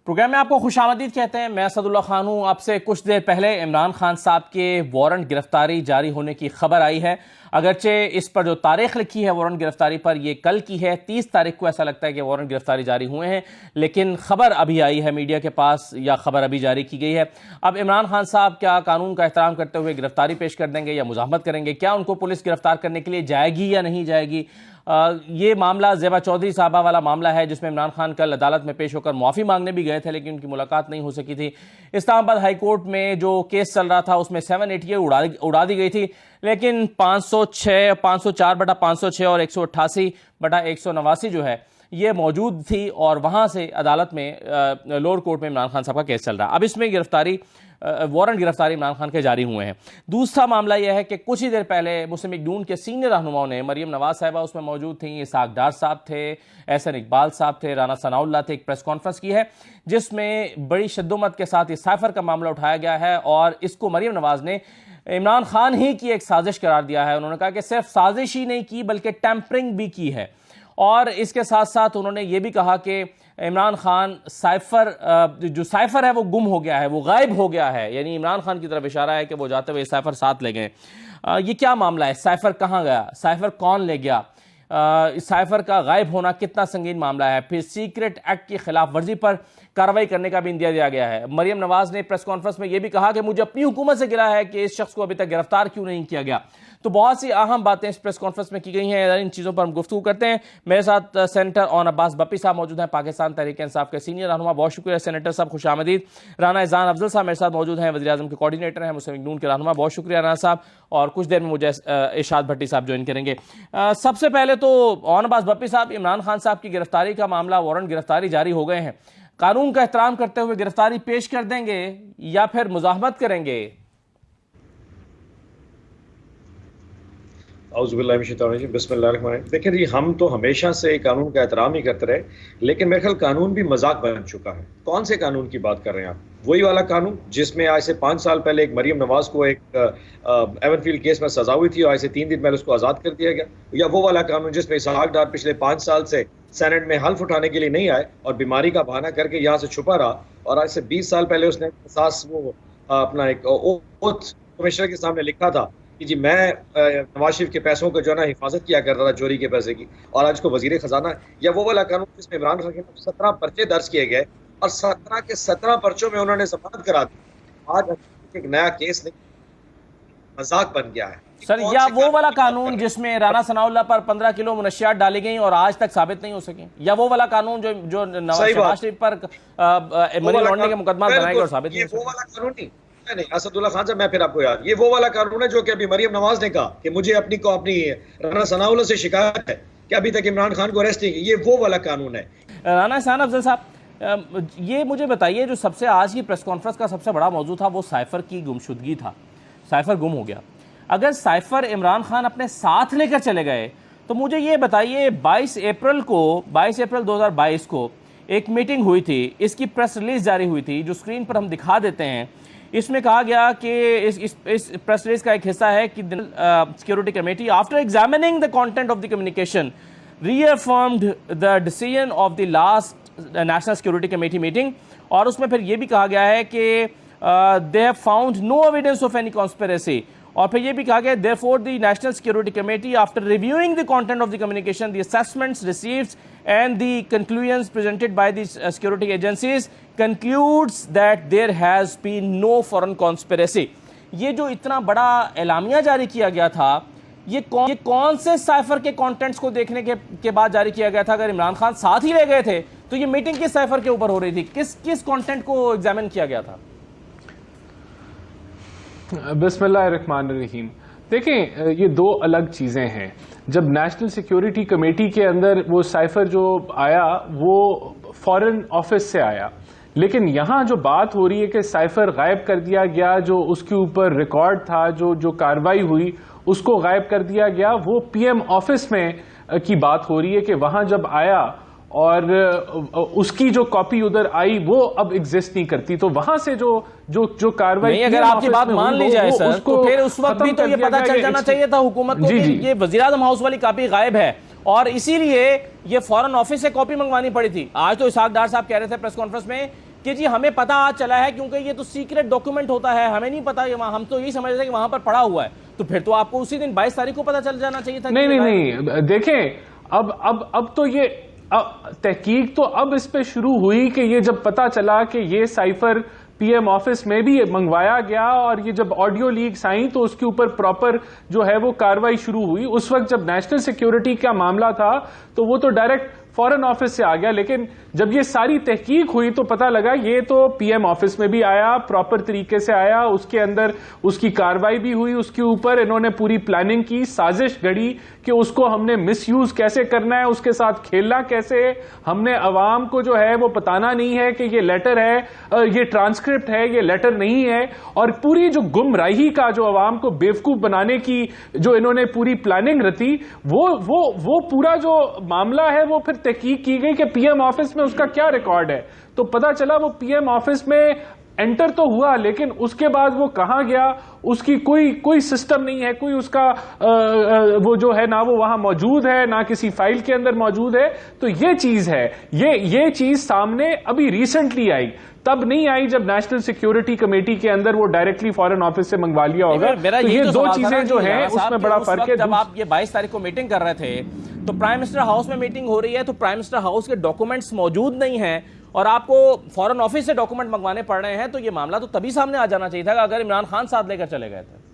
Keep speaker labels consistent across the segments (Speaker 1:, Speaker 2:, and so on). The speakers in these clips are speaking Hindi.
Speaker 1: प्रोग्राम में आपको खुशामदीद कहते हैं। मैं असदुल्ला खान हूं। आपसे कुछ देर पहले इमरान खान साहब के वारंट गिरफ्तारी जारी होने की खबर आई है। अगरचे इस पर जो तारीख लिखी है वारंट गिरफ्तारी पर, यह कल की है, 30 तारीख को ऐसा लगता है कि वारंट गिरफ्तारी जारी हुए हैं, लेकिन खबर अभी आई है मीडिया के पास, या खबर अभी जारी की गई है। अब इमरान खान साहब क्या कानून का एहतराम करते हुए गिरफ्तारी पेश कर देंगे या मुजाहमत करेंगे? क्या उनको पुलिस गिरफ्तार करने के लिए जाएगी या नहीं जाएगी? ये मामला ज़ेबा चौधरी साहबा वाला मामला है, जिसमें इमरान खान कल अदालत में पेश होकर माफ़ी मांगने भी गए थे, लेकिन उनकी मुलाकात नहीं हो सकी थी। इस्लामाबाद हाई कोर्ट में जो केस चल रहा था उसमें 788 उड़ा दी गई थी, लेकिन 506, 504/506 और 188/189 जो है ये मौजूद थी, और वहाँ से अदालत में लोअर कोर्ट में इमरान खान साहब का केस चल रहा है। अब इसमें गिरफ्तारी वारंट गिरफ्तारी इमरान खान के जारी हुए हैं। दूसरा मामला यह है कि कुछ ही देर पहले मुस्लिम लीग नून के सीनियर रहनुमाओं ने, मरियम नवाज साहिबा उसमें मौजूद थी, इसाक डार साहब थे, एहसन इकबाल साहब थे, राना सनाउल्लाह थे, एक प्रेस कॉन्फ्रेंस की है जिसमें बड़ी शद्दोमत के साथ इस साइफर का मामला उठाया गया है, और इसको मरियम नवाज ने इमरान खान ही की एक साजिश करार दिया है। उन्होंने कहा कि सिर्फ साजिश ही नहीं की बल्कि टैंपरिंग भी की है, और इसके साथ साथ उन्होंने ये भी कहा कि इमरान खान जो साइफर है वो गुम हो गया है, वो गायब हो गया है, यानी इमरान खान की तरफ इशारा है कि वो जाते हुए साइफर साथ ले गए। ये क्या मामला है? साइफर कहाँ गया? साइफर कौन ले गया? इस साइफर का गायब होना कितना संगीन मामला है? फिर सीक्रेट एक्ट की खिलाफ वर्जी पर कार्रवाई करने का भी इंदिया दिया गया है। मरियम नवाज ने प्रेस कॉन्फ्रेंस में यह भी कहा कि मुझे अपनी हुकूमत से गिला है कि इस शख्स को अभी तक गिरफ्तार क्यों नहीं किया गया। तो बहुत सी अहम बातें इस प्रेस कॉन्फ्रेंस में की गई हैं, इन चीज़ों पर हम गुफ्तगू करते हैं। मेरे साथ सेनेटर ऑन अब्बास बप्पी साहब मौजूद हैं, पाकिस्तान तहरीक इंसाफ के सीनियर रहनुमा। बहुत शुक्रिया सेनेटर साहब, खुशामदीद। राना इज़ान अफजल साहब मेरे साथ मौजूद हैं, वज़ीर आज़म के कोऑर्डिनेटर हैं, मुस्लिम लीग नून के रहनुमा। बहुत शुक्रिया राना साहब, और कुछ देर में मुझे इरशाद भट्टी साहब ज्वाइन करेंगे। सबसे पहले तो ऑन अब्बास बप्पी साहब, इमरान खान साहब की गिरफ्तारी का मामला, वारंट गिरफ्तारी जारी हो गए हैं, कानून का एहतराम करते हुए गिरफ्तारी पेश कर देंगे या फिर मुजाहमत करेंगे?
Speaker 2: देखिए जी, हम तो हमेशा से कानून का एहतराम ही करते रहे, लेकिन मेरे ख्याल कानून भी मजाक बन चुका है। कौन से कानून की बात कर रहे हैं आप? वही वाला कानून जिसमें आज से 5 साल पहले एक मरियम नवाज को एक एवनफील्ड केस में सजा हुई थी और आज से 3 दिन पहले उसको आज़ाद कर दिया गया? या वो वाला कानून जिसमें इसाक डार पिछले 5 साल से सेनेट में हल्फ उठाने के लिए नहीं आए और बीमारी का बहाना करके यहाँ से छुपा रहा, और आज से 20 साल पहले उसने अपना एक ओथ कमिश्नर के सामने लिखा था कि जी मैं नवाज शरीफ के पैसों को जो है ना हिफाजत किया करता था, चोरी के पैसे की, और आज को वजीर खजाना है? या वो वाला कानून जिसमें इमरान खान के 17 पर्चे दर्ज किए गए और 17 के 17 पर्चों में उन्होंने जमानत करा दी? आज एक नया केस नहीं, मजाक बन गया है
Speaker 1: सर। या वो वाला कानून जिसमें राना सनाउल्लाह पर 15 किलो मुनशियात डाली गई और आज तक साबित नहीं हो सकी? या वो वाला कानून जो नवाज शरीफ पर मनी लॉन्ड्रिंग का मुकदमा बनाएगा और साबित नहीं हो सके?
Speaker 2: वो वाला कानून नहीं असदुल्ला खान साहब, मैं फिर आपको याद, ये वो वाला कानून है जो कि अभी मरियम नवाज ने कहा कि मुझे अपनी राना सनाउल्लाह से शिकायत है कि अभी तक इमरान खान को अरेस्ट नहीं की। ये वो वाला कानून है।
Speaker 1: राना इहसान अफजल साहब, ये मुझे बताइए, जो सबसे आज की प्रेस कॉन्फ्रेंस का सबसे बड़ा मौजू था वो साइफर की गुमशुदगी था। साइफर गुम हो गया। अगर साइफर इमरान खान अपने साथ लेकर चले गए तो मुझे ये बताइए, 22 अप्रैल 2022 को एक मीटिंग हुई थी, इसकी प्रेस रिलीज जारी हुई थी जो स्क्रीन पर हम दिखा देते हैं। इसमें कहा गया कि इस प्रेस रिलीज का एक हिस्सा है कि security committee after examining the content of the communication reaffirmed the decision of the last national security committee meeting, और उसमें फिर यह भी कहा गया है कि they have found no evidence of any conspiracy, और फिर यह भी कहा गया therefore the national security committee after reviewing the content of the communication the assessments received and the conclusions presented by the security agencies concludes that there has been no foreign conspiracy। ये जो इतना बड़ा एलामिया जारी किया गया था, ये कौन से साइफर के कंटेंट्स को देखने के बाद जारी किया गया था? अगर इमरान खान साथ ही ले गए थे तो ये मीटिंग किस साइफर के ऊपर हो रही थी? किस कंटेंट को एग्जामिन किया गया था?
Speaker 3: बिस्मिल्लाहिर्रहमानिर्रहीम। देखें, ये दो अलग चीज़ें हैं। जब नेशनल सिक्योरिटी कमेटी के अंदर वो साइफर जो आया वो फॉरेन ऑफिस से आया, लेकिन यहाँ जो बात हो रही है कि साइफर गायब कर दिया गया, जो उसके ऊपर रिकॉर्ड था, जो कार्रवाई हुई उसको गायब कर दिया गया, वो पीएम ऑफिस में की बात हो रही है कि वहाँ जब आया और उसकी जो कॉपी उधर आई वो अब एग्जिस्ट नहीं करती। तो वहां से जो कार्रवाई
Speaker 1: नहीं, अगर आपकी बात मान ली जाए सर, तो फिर उस वक्त भी तो ये पता चल जाना चाहिए था हुकूमत को कि ये वज़ीर-ए-आज़म हाउस वाली कॉपी गायब है, और इसीलिए ये फॉरेन ऑफिस से कॉपी मंगवानी पड़ी थी। आज तो इसाक डार साहब कह रहे थे प्रेस कॉन्फ्रेंस में कि जी हमें पता आज चला है क्योंकि ये तो सीक्रेट डॉक्यूमेंट होता है, हमें नहीं पता, हम तो यही समझ रहे थे कि वहां पर पड़ा हुआ है, तो फिर तो आपको उसी दिन 22 तारीख को पता चल जाना चाहिए था।
Speaker 3: नहीं, देखें, अब तो ये तहकीक तो अब इस पे शुरू हुई कि ये जब पता चला कि ये साइफर पीएम ऑफिस में भी मंगवाया गया और ये जब ऑडियो लीक्स आई तो उसके ऊपर प्रॉपर जो है वो कार्रवाई शुरू हुई। उस वक्त जब नेशनल सिक्योरिटी का मामला था तो वो तो डायरेक्ट फॉरेन ऑफिस से आ गया, लेकिन जब ये सारी तहकीक हुई तो पता लगा ये तो पीएम ऑफिस में भी आया, प्रॉपर तरीके से आया, उसके अंदर उसकी कार्रवाई भी हुई, उसके ऊपर इन्होंने पूरी प्लानिंग की, साजिश घड़ी कि उसको हमने मिसयूज कैसे करना है, उसके साथ खेलना कैसे है। हमने अवाम को जो है वो बताना नहीं है कि ये लेटर है, ये ट्रांसक्रिप्ट है, ये लेटर नहीं है, और पूरी जो गुमराही का जो अवाम को बेवकूफ बनाने की जो इन्होंने पूरी प्लानिंग रची, वो पूरा जो मामला है वो फिर तहकीक की गई कि पीएम ऑफिस में उसका क्या रिकॉर्ड है। तो पता चला वो पीएम ऑफिस में एंटर तो हुआ, लेकिन उसके बाद वो कहां गया उसकी कोई सिस्टम नहीं है, कोई उसका वो जो है ना वो वहां मौजूद है, ना किसी फाइल के अंदर मौजूद है। तो ये चीज है, ये चीज सामने अभी रिसेंटली आई, तब नहीं आई जब नेशनल सिक्योरिटी कमेटी के अंदर वो डायरेक्टली फॉरेन ऑफिस से मंगवा लिया होगा। तो ये दो चीजें जो हैं उसमें बड़ा फर्क है।
Speaker 1: जब आप ये 22 तारीख को मीटिंग कर रहे थे तो प्राइम मिनिस्टर हाउस में मीटिंग हो रही है, तो प्राइम मिनिस्टर हाउस के डॉक्यूमेंट्स मौजूद नहीं है और आपको फॉरेन ऑफिस से डॉक्यूमेंट मंगवाने पड़ रहे हैं, तो ये मामला तो तभी सामने आ जाना चाहिए था अगर इमरान खान साथ लेकर चले गए थे।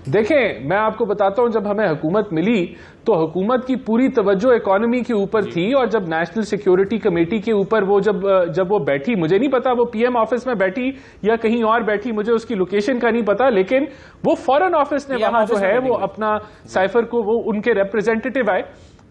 Speaker 3: देखें, मैं आपको बताता हूं, जब हमें हुकूमत मिली तो हुकूमत की पूरी तवज्जो इकोनॉमी के ऊपर थी, और जब नेशनल सिक्योरिटी कमेटी के ऊपर वो जब वो बैठी, मुझे नहीं पता वो पीएम ऑफिस में बैठी या कहीं और बैठी, मुझे उसकी लोकेशन का नहीं पता, लेकिन वो फॉरेन ऑफिस ने वहां जो है वो अपना साइफर को, वो उनके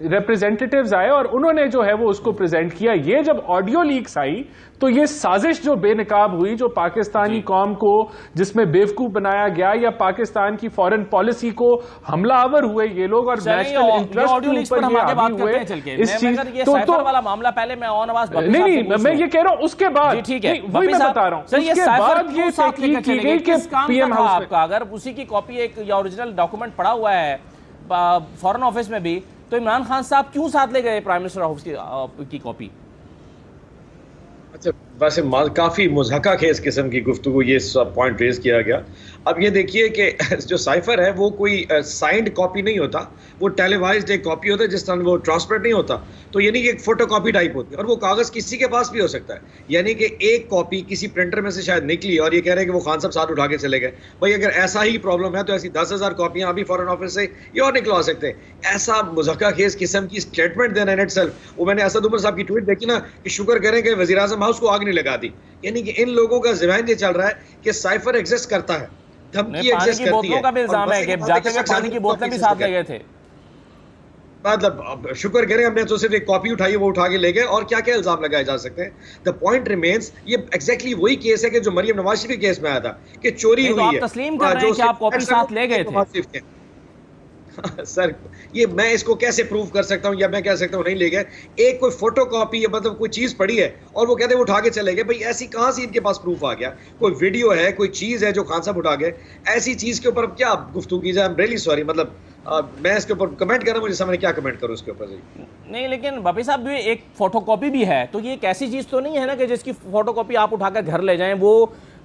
Speaker 3: रिप्रेजेंटेटिव्स आए और उन्होंने जो है वो उसको प्रेजेंट किया। ये जब ऑडियो लीक्स आई तो ये साजिश जो बेनकाब हुई, जो पाकिस्तानी कौम को जिसमें बेवकूफ बनाया गया, या पाकिस्तान की फॉरेन पॉलिसी को हमलावर हुए ये लोग, और नेशनल इंटरेस्ट के ऊपर ये हावी हुए इस चीज तो
Speaker 1: वाला मामला पहले मैं ऑन आवाज
Speaker 3: नहीं, मैं ये कह रहा हूं उसके बाद,
Speaker 1: ठीक है
Speaker 3: वही मैं बता रहा हूं, उसके बाद ये तहकीक की गई कि पीएम हाउस
Speaker 1: आपका अगर उसी की कॉपी एक या ओरिजिनल डॉक्यूमेंट पड़ा हुआ है फॉरेन ऑफिस में भी, तो इमरान खान साहब क्यों साथ ले गए प्राइम मिनिस्टर हाउस की कॉपी?
Speaker 2: अच्छा, वैसे काफी मुज़हका खेज किस्म की गुफ्तगू ये सब पॉइंट रेज किया गया। अब ये देखिए कि जो साइफर है वो कोई साइंड कॉपी नहीं होता, वो टेलीवाइज्ड एक कॉपी होता है, जिस तरह वो ट्रांसपेरेंट नहीं होता, तो यानी कि एक फोटो कॉपी टाइप होती है, और वो कागज किसी के पास भी हो सकता है। यानी कि एक कॉपी किसी प्रिंटर में से शायद निकली और ये कह रहे हैं कि वो खान साहब साथ उठा के चले गए। भाई अगर ऐसा ही प्रॉब्लम है तो ऐसी 10,000 कॉपियां अभी फॉरेन ऑफिस से ये और निकलवा सकते हैं। ऐसा मुज़हका खेज किस्म की स्टेटमेंट देना इन इटसेल्फ, वो मैंने असद उमर साहब की ट्वीट देखी ना कि शुक्र करें कि वज़ीर आज़म हाउस को आग नहीं लगा दी। यानी कि इन लोगों का ज़हन ये चल रहा है कि साइफर एग्जिस्ट करता है, धमकी एग्जिस्ट करती है,
Speaker 1: का भी इल्जाम है कि जाते हुए पानी की बोतलें भी साथ ले गए थे।
Speaker 2: मतलब शुक्र करें हमने तो सिर्फ एक कॉपी उठाई, वो उठा के ले गए, और क्या क्या इल्जाम लगाए जा सकते हैं। द पॉइंट रिमेन्स, ये एग्जैक्टली वही केस है कि जो मरियम नवाज शरीफ के केस में आया था कि चोरी हुई है।
Speaker 1: आप तस्लीम कर रहे हैं कि आप कॉपी साथ ले गए थे?
Speaker 2: सर ये मैं इसको कैसे प्रूव कर सकता हूं, या मैं कह सकता हूं नहीं ले गए? एक कोई फोटो कॉपी या मतलब कोई चीज पड़ी है और वो कहते हैं उठा के चले गए, भाई ऐसी कहां से इनके पास प्रूफ आ गया? कोई वीडियो है, कोई चीज है जो खान साहब उठा गए, ऐसी चीज के ऊपर क्या गुफ्तगू की जाए? आई एम रियली सॉरी, मतलब मैं इसके ऊपर कमेंट कर रहा हूं, मुझे समझ क्या कमेंट करूं इसके ऊपर।
Speaker 1: नहीं, लेकिन बापी साहब भी एक फोटोकॉपी भी है, तो ये एक ऐसी चीज तो नहीं है ना कि जिसकी फोटोकॉपी आप उठाकर घर ले जाएं।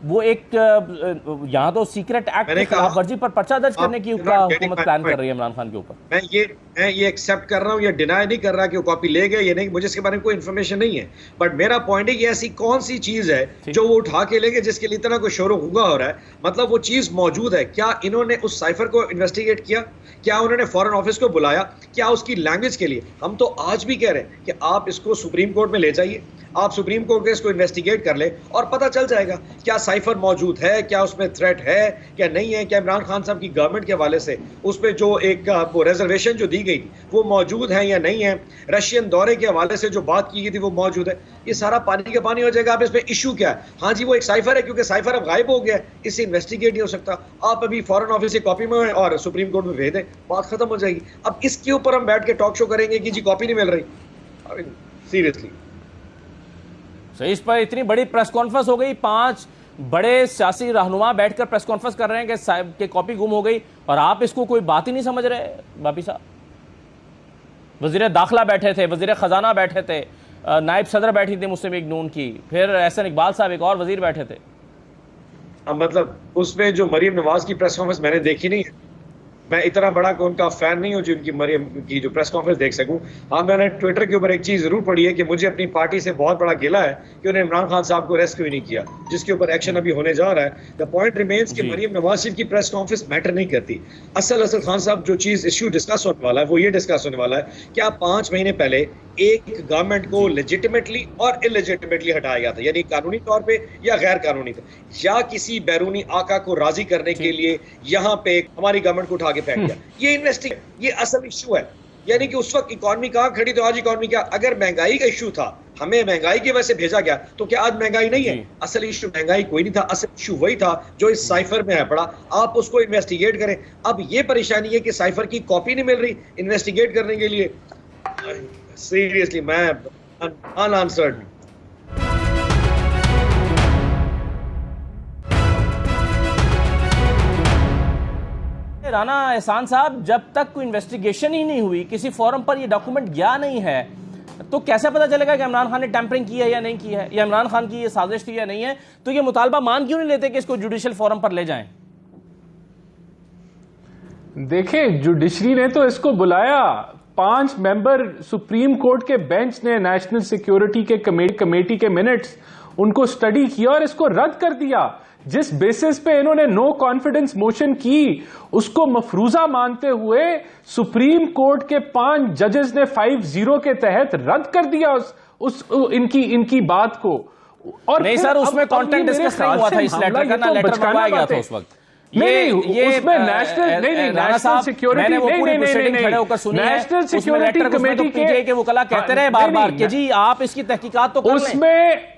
Speaker 1: वो एक यहाँ तो सीक्रेट एक्ट की खिलाफवर्जी पर पर्चा दर्ज करने की हुकूमत प्लान कर रही है इमरान खान के ऊपर।
Speaker 2: मैं ये एक्सेप्ट कर रहा हूँ, ये डिनाई नहीं कर रहा कि वो कॉपी ले गए, ये नहीं, मुझे इसके बारे में कोई इन्फॉर्मेशन नहीं है। बट मेरा पॉइंट है कि ऐसी कौन सी चीज है जो वो उठा के ले गए जिसके लिए इतना कोई शोर गुंगा हो रहा है? मतलब वो चीज मौजूद है, क्या इन्होंने उस साइफर को इन्वेस्टिगेट किया? क्या उन्होंने फॉरेन ऑफिस को बुलाया? क्या उसकी लैंग्वेज के लिए? हम तो आज भी कह रहे हैं कि आप इसको सुप्रीम कोर्ट में ले जाइए, आप सुप्रीम कोर्ट के इसको इन्वेस्टिगेट कर ले और पता चल जाएगा क्या साइफर मौजूद है, क्या उसमें थ्रेट है, क्या नहीं है, क्या इमरान खान साहब की गवर्नमेंट के हवाले से उस पर जो एक वो रिजर्वेशन जो दी गई वो मौजूद है या नहीं है, रशियन दौरे के हवाले से जो बात की गई थी वो मौजूद है। ये सारा पानी का पानी हो जाएगा। आप इस पर इशू क्या है? हाँ जी वो एक साइफर है, क्योंकि साइफर अब गायब हो गया है, इससे इन्वेस्टिगेट नहीं हो सकता। आप अभी फॉरेन ऑफिस से कॉपी में और सुप्रीम कोर्ट में भेज दें, बात खत्म हो जाएगी। अब इसके ऊपर हम बैठ के टॉक शो करेंगे कि जी कॉपी नहीं मिल रही, सीरियसली।
Speaker 1: इस पर इतनी बड़ी प्रेस कॉन्फ्रेंस हो गई, 5 बड़े सियासी रहनुमा बैठकर प्रेस कॉन्फ्रेंस कर रहे हैं कि साहब के कॉपी गुम हो गई, और आप इसको कोई बात ही नहीं समझ रहे। बापी साहब, वजीर दाखिला बैठे थे, वजीर खजाना बैठे थे, नायब सदर बैठी थी मुस्लिम लीग नून की, फिर एहसन इकबाल साहब एक और वजीर बैठे थे।
Speaker 2: मतलब उसमें जो मरीम नवाज की प्रेस कॉन्फ्रेंस मैंने देखी नहीं है। मैं इतना बड़ा उनका फैन नहीं हूं जो उनकी मरियम की जो प्रेस कॉन्फ्रेंस देख सकूं। हाँ, मैंने ट्विटर के ऊपर एक चीज जरूर पढ़ी है कि मुझे अपनी पार्टी से बहुत बड़ा गिला है कि उन्होंने इमरान खान साहब को अरेस्ट क्यों नहीं किया, जिसके ऊपर एक्शन अभी होने जा रहा है। द पॉइंट रिमेन्स कि मरियम नवाज शरीफ की प्रेस कॉन्फ्रेंस मैटर नहीं करती। असल खान साहब जो चीज इश्यू डिस्कस होने वाला है वो ये डिस्कस होने वाला है कि आप 5 महीने पहले एक गवर्नमेंट को लेजिटिमेटली और इलेजिटिमेटली हटाया गया था, यानी कानूनी तौर पे या गैर कानूनी तौर, या किसी बैरूनी आका को राजी करने के लिए यहाँ पे हमारी गवर्नमेंट को उठा के फेंक दिया। ये इन्वेस्टिगेट, ये असल इश्यू है। यानी कि उस वक्त इकॉनमी कहाँ खड़ी तो आज इकॉनमी क्या। अगर महंगाई का इश्यू था, हमें महंगाई की वजह से भेजा गया, तो क्या आज महंगाई नहीं है? असल इश्यू महंगाई कोई नहीं था, असल इश्यू वही था जो इस साइफर में है पड़ा। आप उसको इन्वेस्टिगेट करें। अब ये परेशानी है कि साइफर की कॉपी नहीं मिल रही इन्वेस्टिगेट करने के लिए। सीरियसली मैं अनआंसर्ड।
Speaker 1: राना एहसान साहब, जब तक कोई इन्वेस्टिगेशन ही नहीं हुई, किसी फोरम पर ये डॉक्यूमेंट गया नहीं है, तो कैसे पता चलेगा कि इमरान खान ने टैंपरिंग की है या नहीं की है, या इमरान खान की ये साजिश थी या नहीं है? तो ये मुतालबा मान क्यों नहीं लेते कि इसको जुडिशियल फोरम पर ले जाएं?
Speaker 3: देखें, जुडिशरी ने तो इसको बुलाया। 5 मेंबर सुप्रीम कोर्ट के बेंच ने नेशनल सिक्योरिटी के कमेटी के मिनट्स उनको स्टडी किया और इसको रद्द कर दिया। जिस बेसिस पे इन्होंने नो कॉन्फिडेंस मोशन की, उसको मफरूजा मानते हुए सुप्रीम कोर्ट के 5 जजेस ने 5-0 के तहत रद्द कर दिया इनकी बात को। और
Speaker 1: नहीं सर, उसमें कंटेंट डिस्कस नहीं हुआ था इस लेटर का, ना लेटर मंगवाया गया था उस वक्त। ये
Speaker 3: उसमें national security national security committee के
Speaker 1: वकला कहते रहे बार-बार कि जी आप इसकी तहकीकात तो कर लें।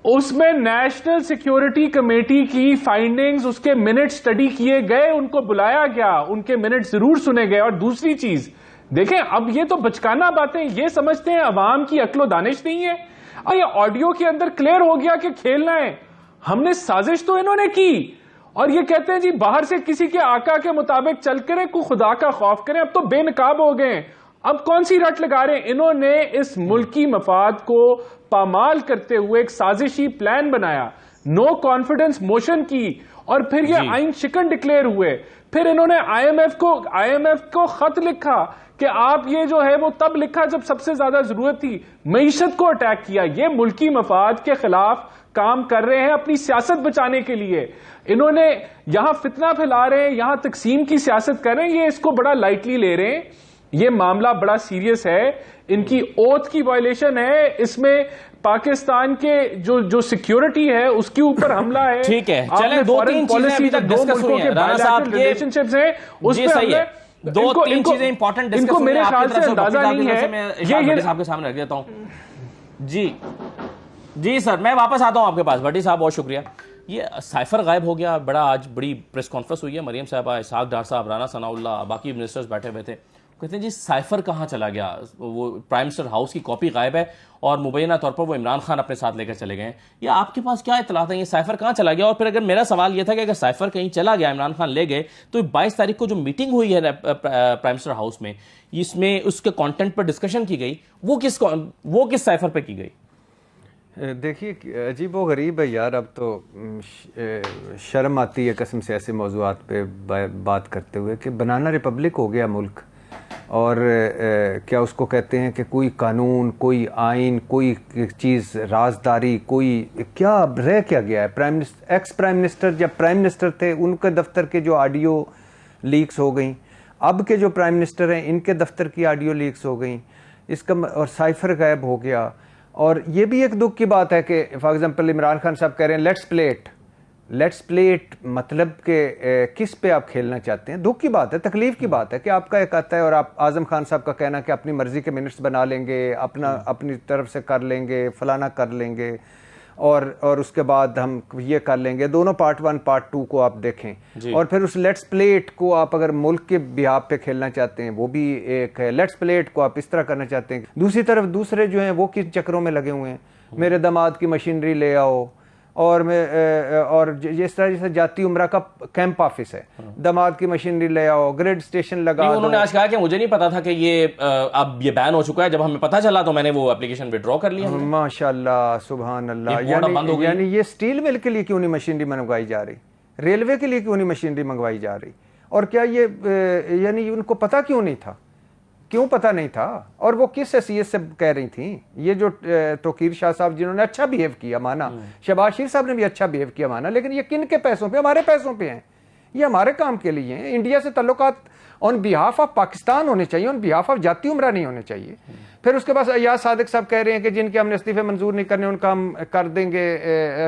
Speaker 3: उसमें नेशनल सिक्योरिटी कमेटी की फाइंडिंग्स, उसके मिनट स्टडी किए गए, उनको बुलाया गया, उनके मिनट जरूर सुने गए। और दूसरी चीज देखें, अब ये तो बचकाना बातें, ये समझते हैं अवाम की अक्लो दानिश नहीं है। अब ये ऑडियो के अंदर क्लियर हो गया कि खेलना है, हमने साजिश तो इन्होंने की, और ये कहते हैं जी बाहर से किसी के आका के मुताबिक चल करें, को खुदा का खौफ करें। अब तो बेनकाब हो गए, अब कौन सी रट लगा रहे हैं? इन्होंने इस मुल्की मफाद को पामाल करते हुए एक साजिशी प्लान बनाया, नो कॉन्फिडेंस मोशन की, और फिर ये आइन शिकन डिक्लेयर हुए। फिर इन्होंने आईएमएफ को खत लिखा कि आप ये जो है वो तब लिखा जब सबसे ज्यादा जरूरत थी। मईशत को अटैक किया। ये मुल्की मफाद के खिलाफ काम कर रहे हैं अपनी सियासत बचाने के लिए। इन्होंने यहां फितना फैला रहे हैं, यहां तकसीम की सियासत कर रहे हैं। ये इसको बड़ा लाइटली ले रहे हैं। ये मामला बड़ा सीरियस है, इनकी ओथ की वायलेशन है, इसमें पाकिस्तान के जो सिक्योरिटी है उसके ऊपर हमला है।
Speaker 1: ठीक है, चलें, 2-3 चीजें अभी तक डिस्कस हुई हैं। राना साहब,
Speaker 3: रिलेशनशिप्स हैं, उस पे
Speaker 1: सही है। 2-3 चीजें इंपॉर्टेंट डिस्कस हुई हैं।
Speaker 3: मेरे ख्याल से अंदाजा नहीं है,
Speaker 1: ये आपके सामने रख देता हूं। जी सर, मैं वापस आता हूं आपके पास। भट्टी साहब बहुत शुक्रिया। ये साइफर गायब हो गया, आज बड़ी प्रेस कॉन्फ्रेंस हुई है, मरियम साहबा, इसहाक डार साहब, राना सनाउल्लाह, बाकी मिनिस्टर्स बैठे हुए थे। कहते हैं जी साइफर कहाँ चला गया? वो प्राइम मिनिस्टर हाउस की कॉपी गायब है और मुबैना तौर पर वो इमरान खान अपने साथ लेकर चले गए। या आपके पास क्या इत्तलात है, ये साइफर कहाँ चला गया? और फिर अगर मेरा सवाल ये था कि अगर साइफर कहीं चला गया, इमरान खान ले गए, तो 22 तारीख को जो मीटिंग हुई है प्राइम मिनिस्टर हाउस में, इसमें उसके कंटेंट पर डिस्कशन की गई, वो किस साइफर पर की गई?
Speaker 4: देखिए, अजीब व गरीब है यार। अब तो शर्म आती है कसम से ऐसे मौज़ूआत पे बात करते हुए कि बनाना रिपब्लिक हो गया मुल्क। और क्या उसको कहते हैं कि कोई कानून, कोई आइन, कोई चीज़, राजदारी, कोई क्या रह क्या गया है? एक्स प्राइम मिनिस्टर जब प्राइम मिनिस्टर थे, उनके दफ्तर के जो ऑडियो लीक्स हो गई, अब के जो प्राइम मिनिस्टर हैं इनके दफ्तर की ऑडियो लीक्स हो गई, इसका और साइफर गायब हो गया। और ये भी एक दुख की बात है कि फॉर एग्जांपल इमरान खान साहब कह रहे हैं लेट्स प्ले इट, मतलब कि किस पे आप खेलना चाहते हैं? दुख की बात है, तकलीफ की बात है कि आपका एक आता है और आप आजम खान साहब का कहना कि अपनी मर्जी के मिनट्स बना लेंगे, अपनी तरफ से कर लेंगे, फलाना कर लेंगे, और उसके बाद हम ये कर लेंगे। दोनों पार्ट 1 पार्ट 2 को आप देखें, और फिर उस लेट्स प्ले इट को आप अगर मुल्क के बिहाफ पे खेलना चाहते हैं, वो भी एक है। लेट्स प्ले इट को आप इस तरह करना चाहते हैं। दूसरी तरफ दूसरे जो हैं वो किन चक्रों में लगे हुए हैं, मेरे दामाद की मशीनरी ले आओ, और जिस तरह जैसे जाती उम्रा का कैंप ऑफिस है, दामाद की मशीनरी ले आओ, ग्रेड स्टेशन लगा दो।
Speaker 1: उन्होंने आज कहा कि मुझे नहीं पता था कि ये अब ये बैन हो चुका है, जब हमें पता चला तो मैंने वो एप्लीकेशन विड्रॉ कर लिया।
Speaker 4: माशाल्लाह, सुभान अल्लाह। यानी ये स्टील मिल के लिए क्यों नहीं मशीनरी मंगवाई जा रही, रेलवे के लिए क्यों नहीं मशीनरी मंगवाई जा रही, और क्या ये यानी उनको पता क्यों नहीं था, क्यों पता नहीं था, और वो किस हैसियत से कह रही थी? ये जो तोकीर शाह साहब जिन्होंने अच्छा बिहेव किया माना, शहबाज शरीफ साहब ने भी अच्छा बिहेव किया माना, लेकिन ये किन के पैसों पे? हमारे पैसों पे हैं, ये हमारे काम के लिए हैं। इंडिया से ताल्लुकात ऑन बिहाफ ऑफ पाकिस्तान होने चाहिए, ऑन बिहाफ ऑफ जाती उम्रा नहीं होने चाहिए। फिर उसके बाद अयाज सादिक साहब कह रहे हैं कि जिनके हमने इस्तीफे मंजूर नहीं करने उनका हम कर देंगे,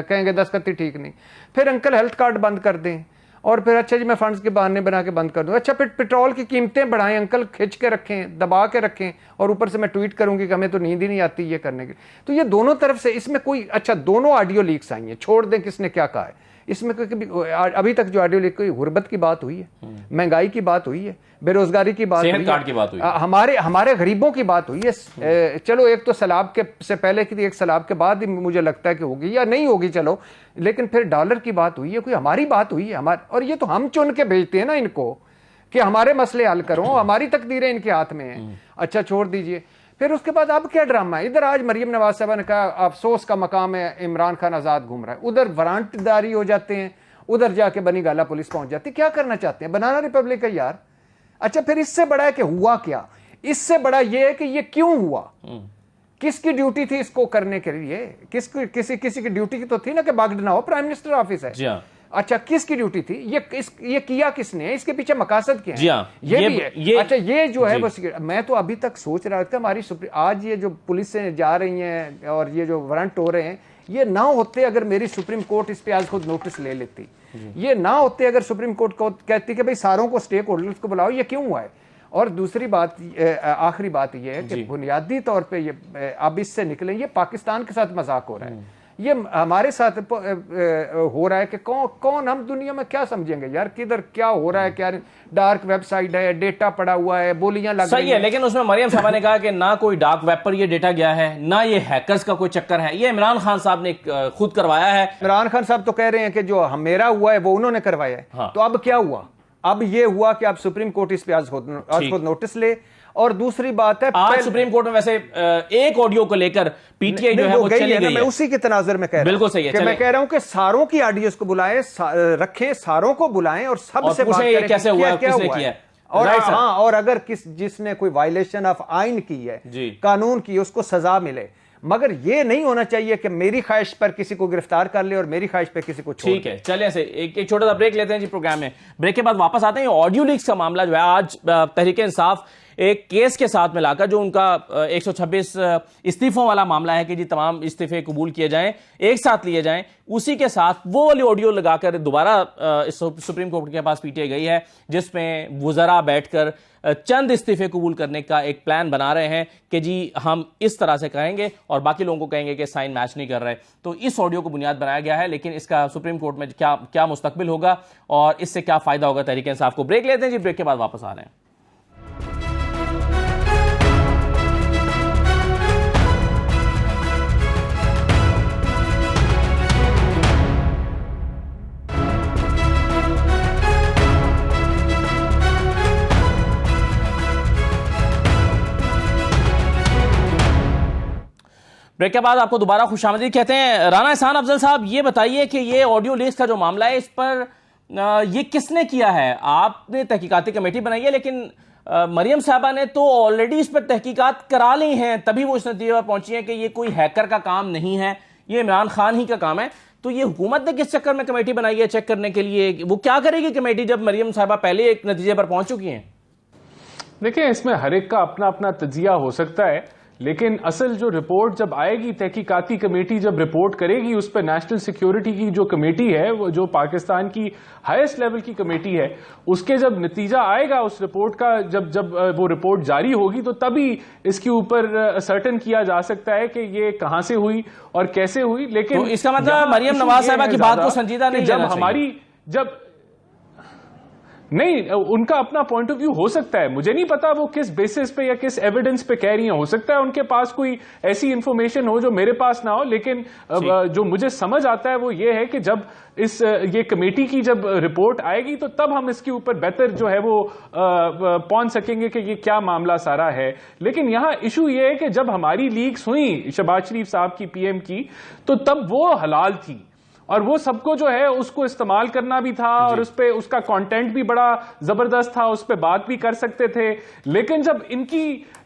Speaker 4: कहेंगे दस्तखती ठीक नहीं। फिर अंकल हेल्थ कार्ड बंद कर दें, और फिर अच्छा जी मैं फंड्स के बहाने बना के बंद कर दूं। अच्छा फिर पेट्रोल की कीमतें बढ़ाएं अंकल, खिंच के रखें, दबा के रखें, और ऊपर से मैं ट्वीट करूंगी कि हमें तो नींद ही नहीं आती ये करने की। तो ये दोनों तरफ से इसमें कोई, अच्छा दोनों ऑडियो लीक्स आई हैं, छोड़ दें किसने क्या कहा है इसमें, क्योंकि अभी तक जो ऑडियो लीक हुई, गुर्बत की बात हुई है, महंगाई की बात हुई है, बेरोजगारी की बात हुई है, हमारे गरीबों की बात हुई है। चलो एक तो सैलाब के से पहले की थी, एक सैलाब के बाद मुझे लगता है कि होगी या नहीं होगी, चलो, लेकिन फिर डॉलर की बात हुई है, कोई हमारी बात हुई है हमारे, और ये तो हम चुन के भेजते हैं ना इनको कि हमारे मसले हल करो, हमारी तकदीरें इनके हाथ में हैं। अच्छा छोड़ दीजिए। फिर उसके बाद अब क्या ड्रामा है? इधर आज मरियम नवाज साहबा ने कहा अफसोस का मकाम है, इमरान खान आजाद घूम रहा है, उधर वारंटदारी हो जाते हैं, उधर जाके बनी गाला पुलिस पहुंच जाती है। क्या करना चाहते हैं? बनाना रिपब्लिक है यार। अच्छा फिर इससे बड़ा है कि हुआ क्या, इससे बड़ा यह है कि ये क्यों हुआ, किसकी ड्यूटी थी इसको करने के लिए? किसी की ड्यूटी की तो थी ना कि बागडना हो, प्राइम मिनिस्टर ऑफिस है। अच्छा किसकी ड्यूटी थी? ये किया किसने है? इसके पीछे मकासद क्या है? ये भी है। अच्छा ये जो है बस, मैं तो अभी तक सोच रहा था हमारी आज ये जो पुलिस से जा रही हैं और ये जो वारंट हो रहे हैं, ये ना होते अगर मेरी सुप्रीम कोर्ट इस पे आज खुद नोटिस ले लेती, ये ना होते अगर सुप्रीम कोर्ट को कहती कि भाई सारों को स्टेक होल्डर्स को बुलाओ, ये क्यों हुआ है? और दूसरी बात, आखिरी बात ये है कि बुनियादी तौर पे ये अब इससे निकले, ये पाकिस्तान के साथ मजाक हो रहा है, ये हमारे साथ हो रहा है कि कौन हम दुनिया में क्या समझेंगे यार, किधर क्या हो रहा है, क्या डार्क वेबसाइट है, डेटा पड़ा हुआ है, बोलियां लग रही हैं।
Speaker 1: लेकिन उसमें मरियम साहबा ने कहा कि ना कोई डार्क वेब पर ये डेटा गया है, ना ये हैकर्स का कोई चक्कर है, ये इमरान खान साहब ने खुद करवाया है।
Speaker 4: इमरान खान साहब तो कह रहे हैं कि जो मेरा हुआ है वो उन्होंने करवाया है। हाँ। तो अब क्या हुआ? अब ये हुआ कि अब सुप्रीम कोर्ट इस पे आज खुद नोटिस ले। और दूसरी बात है,
Speaker 1: आज सुप्रीम कोर्ट में वैसे एक ऑडियो को लेकर पीटीआई जो है वो चली गई है।
Speaker 4: मैं उसी के तनाजुर में कह रहा हूं,
Speaker 1: बिल्कुल सही है।
Speaker 4: मैं कह रहा हूं कि सारों की ऑडियोस को बुलाएं, रखें, सारों को बुलाएं और सबसे बात करें
Speaker 1: कैसे हुआ, किसने किया।
Speaker 4: और हाँ, और अगर जिसने कोई वायलेशन ऑफ आइन की है, कानून की, उसको सजा मिले। मगर ये नहीं होना चाहिए कि मेरी ख्वाहिश पर किसी को गिरफ्तार कर ले और मेरी ख्वाहिश पर किसी को छोड़।
Speaker 1: ठीक है, चलिए ऐसे एक छोटा सा ब्रेक लेते हैं जी प्रोग्राम में। ब्रेक के बाद वापस आते हैं। ऑडियो लीक्स का मामला जो है आज तहरीके इंसाफ एक केस के साथ मिलाकर, जो उनका 126 इस्तीफों वाला मामला है कि जी तमाम इस्तीफे कबूल किए जाएं, एक साथ लिए जाएं, उसी के साथ वो वाली ऑडियो लगाकर दोबारा सुप्रीम कोर्ट के पास पीटीआई गई है, जिसमें वुज़रा बैठकर चंद इस्तीफे कबूल करने का एक प्लान बना रहे हैं कि जी हम इस तरह से कहेंगे और बाकी लोगों को कहेंगे कि साइन मैच नहीं कर रहे। तो इस ऑडियो को बुनियाद बनाया गया है, लेकिन इसका सुप्रीम कोर्ट में क्या मुस्तकबिल होगा और इससे क्या फायदा होगा तहरीके इंसाफ को। ब्रेक लेते हैं जी, ब्रेक के बाद वापस आ रहे हैं। ब्रेक के बाद आपको दोबारा खुशामदीद कहते हैं। राना एहसान अफजल साहब, ये बताइए कि ये ऑडियो लीक्स का जो मामला है, इस पर ये किसने किया है? आपने तहकीकाती कमेटी बनाई है, लेकिन मरियम साहबा ने तो ऑलरेडी इस पर तहकीकात करा ली हैं, तभी वो इस नतीजे पर पहुंची है कि ये कोई हैकर का काम नहीं है, ये इमरान खान ही का काम है। तो ये हुकूमत ने किस चक्कर में कमेटी बनाई है चेक करने के लिए? वो क्या करेगी कमेटी जब मरियम साहबा पहले एक नतीजे पर पहुंच चुकी हैं?
Speaker 3: देखिए, इसमें हर एक का अपना अपना तजिया हो सकता है, लेकिन असल जो रिपोर्ट जब आएगी, तहकीकाती कमेटी जब रिपोर्ट करेगी, उस पर नेशनल सिक्योरिटी की जो कमेटी है, वो जो पाकिस्तान की हाईएस्ट लेवल की कमेटी है, उसके जब नतीजा आएगा उस रिपोर्ट का, जब वो रिपोर्ट जारी होगी, तो तभी इसके ऊपर सर्टन किया जा सकता है कि ये कहां से हुई और कैसे हुई। लेकिन
Speaker 1: तो इसका मतलब मरियम नवाज साहबा की बात को संजीदा नहीं
Speaker 3: जब हमारी नहीं, उनका अपना पॉइंट ऑफ व्यू हो सकता है, मुझे नहीं पता वो किस बेसिस पे या किस एविडेंस पे कह रही हैं। हो सकता है उनके पास कोई ऐसी इंफॉर्मेशन हो जो मेरे पास ना हो, लेकिन जो मुझे समझ आता है वो ये है कि जब ये कमेटी की जब रिपोर्ट आएगी तो तब हम इसके ऊपर बेहतर जो है वो पहुंच सकेंगे कि ये क्या मामला सारा है। लेकिन यहाँ इशू ये है कि जब हमारी लीक्स हुई शहबाज शरीफ साहब की पीएम की, तो तब वो हलाल थी और वो सबको जो है उसको इस्तेमाल करना भी था और उस पे उसका कंटेंट भी बड़ा जबरदस्त था, उस पे बात भी कर सकते थे। लेकिन जब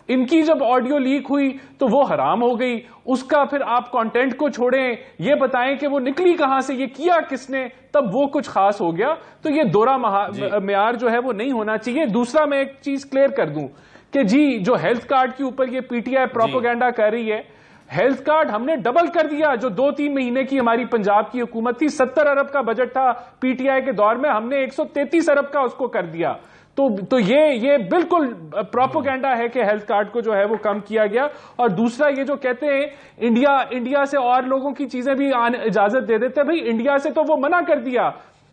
Speaker 3: इनकी जब ऑडियो लीक हुई तो वो हराम हो गई। उसका फिर आप कंटेंट को छोड़ें, ये बताएं कि वो निकली कहां से, ये किया किसने, तब वो कुछ खास हो गया। तो ये दोहरा मेयार जो है वो नहीं होना चाहिए। दूसरा मैं एक चीज क्लियर कर दूं कि जी जो हेल्थ कार्ड के ऊपर ये पीटीआई प्रोपेगेंडा कर रही है, हेल्थ कार्ड हमने डबल कर दिया। जो 2-3 महीने की हमारी पंजाब की हुकूमत थी, 70 अरब का बजट था पीटीआई के दौर में, हमने 133 अरब का उसको कर दिया। तो ये बिल्कुल प्रोपेगेंडा है कि हेल्थ कार्ड को जो है वो कम किया गया। और दूसरा ये जो कहते हैं इंडिया से और लोगों की चीजें भी इजाजत दे देते हैं, भाई इंडिया से तो वो मना कर दिया।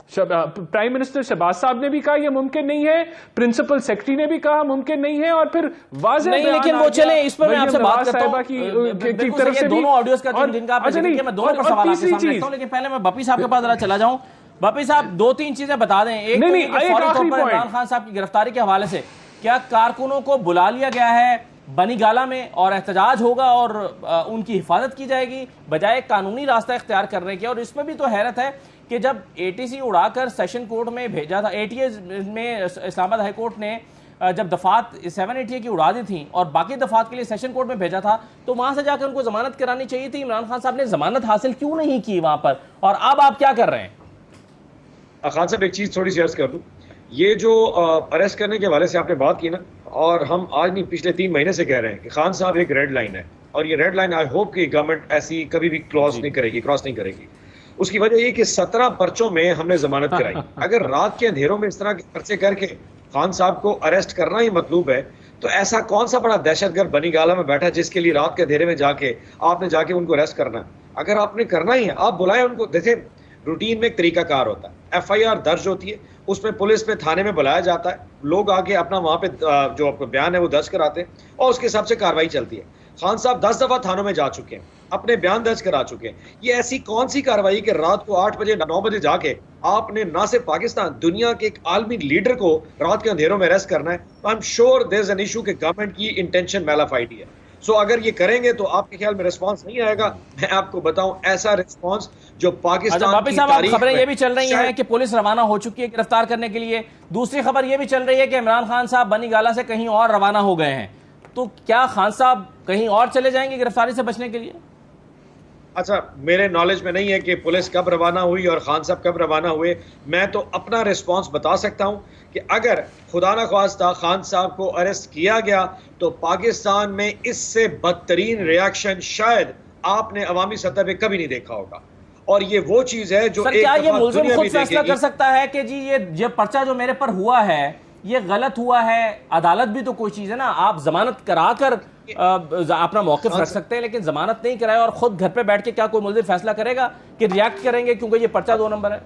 Speaker 3: प्राइम मिनिस्टर शहबाज साहब ने भी कहा यह मुमकिन नहीं है, प्रिंसिपल सेक्रेटरी ने भी कहा मुमकिन नहीं है, और फिर वाज़ेह
Speaker 1: नहीं, लेकिन वो चले इस पर मैं आपसे बात करता हूं
Speaker 3: की तरफ से
Speaker 1: दोनों ऑडियोज का जिनका आपने जिक्र किया, मैं दोनों पर सवाल आपके सामने रखता हूं, लेकिन पहले मैं बप्पी साहब के पास जरा चला जाऊं। बप्पी साहब 2-3 चीजें बता दें। एक तो फौरी तौर पर इमरान खान साहब की गिरफ्तारी के हवाले से क्या कारकुनों को बुला लिया गया है बनीगाला में और एहतजाज होगा और उनकी हिफाजत की जाएगी बजाय कानूनी रास्ता इख्तियार करने के? और इसमें भी तो हैरत है कि जब एटीसी उड़ाकर सेशन कोर्ट में भेजा था, एटीए में इस्लामाबाद हाई कोर्ट ने जब दफात 780 की उड़ा दी थी और बाकी दफात के लिए सेशन कोर्ट में भेजा था, तो वहां से जाकर उनको जमानत करानी चाहिए थी। इमरान खान साहब ने जमानत हासिल क्यों नहीं की वहां पर, और अब आप क्या कर रहे हैं?
Speaker 2: खान साहब एक चीज थोड़ी सी अर्ज कर दूं, ये जो अरेस्ट करने के हवाले से आपने बात की ना, और हम आज नहीं पिछले 3 महीने से कह रहे हैं कि खान साहब एक रेड लाइन है, और ये रेड लाइन आई होप कि गवर्नमेंट ऐसी कभी भी क्रॉस नहीं करेगी। उसकी वजह ये कि 17 पर्चों में हमने जमानत कराई। अगर रात के अंधेरों में इस तरह के पर्चे करके खान साहब को अरेस्ट करना ही मतलूब है, तो ऐसा कौन सा बड़ा दहशतगर्द बनीगाला में बैठा जिसके लिए रात के अंधेरे में आपने जाके उनको अरेस्ट करना है? अगर आपने करना ही है, आप बुलाएं उनको। देखिए, रूटीन में एक तरीकाकार होता है, FIR दर्ज होती है, उसमें पुलिस पे थाने में बुलाया जाता है, लोग आके अपना वहां पे जो आपका बयान है वो दर्ज कराते हैं और उसके हिसाब से कार्रवाई चलती है। खान साहब 10 दफा थानों में जा चुके हैं, अपने बयान दर्ज करा चुके हैं। ये ऐसी कौन सी कार्रवाई कि रात को 8 बजे 9 बजे जाके आपने ना सिर्फ पाकिस्तान, दुनिया के एक आलमी लीडर को रात के अंधेरों में अरेस्ट करना है? I am sure there is an issue कि गवर्नमेंट की इंटेंशन मैलाफाइड है। सो अगर ये करेंगे तो आपके ख्याल में रिस्पांस नहीं आएगा? मैं आपको बताऊं, ऐसा रिस्पांस जो पाकिस्तान की तारीख
Speaker 1: खबरें ये भी चल रही हैं कि पुलिस रवाना हो चुकी है गिरफ्तार करने के लिए। दूसरी खबर ये भी चल रही है कि इमरान खान साहब बनीगाला से कहीं और रवाना हो गए हैं। तो क्या खान साहब कहीं और चले जाएंगे गिरफ्तारी से बचने के लिए?
Speaker 2: अच्छा, मेरे नॉलेज में नहीं है कि पुलिस कब रवाना हुई और खान साहब कब रवाना हुए। मैं तो अपना रिस्पांस बता सकता हूं कि अगर खुदा न ख्वास्ता खान साहब को अरेस्ट किया गया तो पाकिस्तान में इससे बदतरीन रिएक्शन शायद आपने अवामी सतह पे कभी नहीं देखा होगा। और ये वो चीज है जो
Speaker 1: क्या ये मुल्ज़िम खुद फैसला कर सकता है कि जी ये पर्चा जो मेरे पर हुआ है ये गलत हुआ है? अदालत भी तो कोई चीज है ना, आप जमानत कराकर अपना मौक़िफ़ रख सकते हैं, लेकिन जमानत नहीं कराए और खुद घर पे बैठ के क्या कोई मुल्ज़िम फैसला करेगा कि रिएक्ट करेंगे क्योंकि ये पर्चा 2 नंबर है?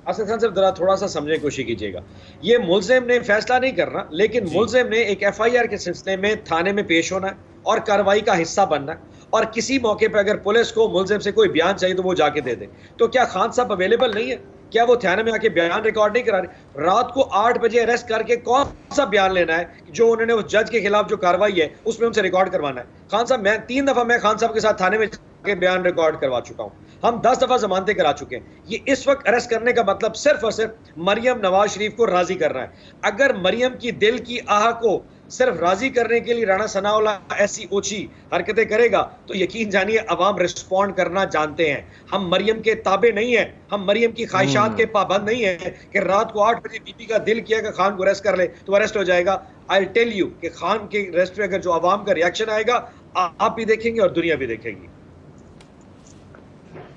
Speaker 2: असद खान साहब जरा थोड़ा सा समझने की कोशिश कीजिएगा, ये मुल्ज़िम ने फैसला नहीं करना, लेकिन मुल्ज़िम ने एक FIR के सिलसिले में थाने में पेश होना है और कार्रवाई का हिस्सा बनना है। और किसी मौके पर अगर पुलिस को मुल्ज़िम से कोई बयान चाहिए तो वो जाके दे दे। तो क्या खान साहब अवेलेबल नहीं है? क्या वो थाने में आके बयान रिकॉर्ड नहीं करा रहे? रात को 8 बजे अरेस्ट करके कौन सा बयान लेना है जो उन्होंने उस जज के खिलाफ जो कार्रवाई है उसमें उनसे रिकॉर्ड करवाना है? खान साहब, मैं 3 दफा मैं खान साहब के साथ थाने में जाके बयान रिकॉर्ड करवा चुका हूं, हम 10 दफा जमानतें करा चुके हैं। ये इस वक्त अरेस्ट करने का मतलब सिर्फ और सिर्फ मरियम नवाज शरीफ को राजी करना है। अगर मरियम की दिल की आह को सिर्फ राजी करने के लिए राणा सनाउल्लाह ऐसी ओछी हरकतें करेगा तो यकीन जानिए अवाम रिस्पॉन्ड करना जानते हैं। हम मरियम के ताबे नहीं है, हम मरियम की ख्वाहिशात के पाबंद नहीं है कि रात को 8 बजे बीबी का दिल किया कि खान को अरेस्ट कर ले तो अरेस्ट हो जाएगा। आई टेल यू कि खान के अरेस्ट पे अगर जो अवाम का रिएक्शन आएगा आप भी देखेंगे और दुनिया भी देखेगी।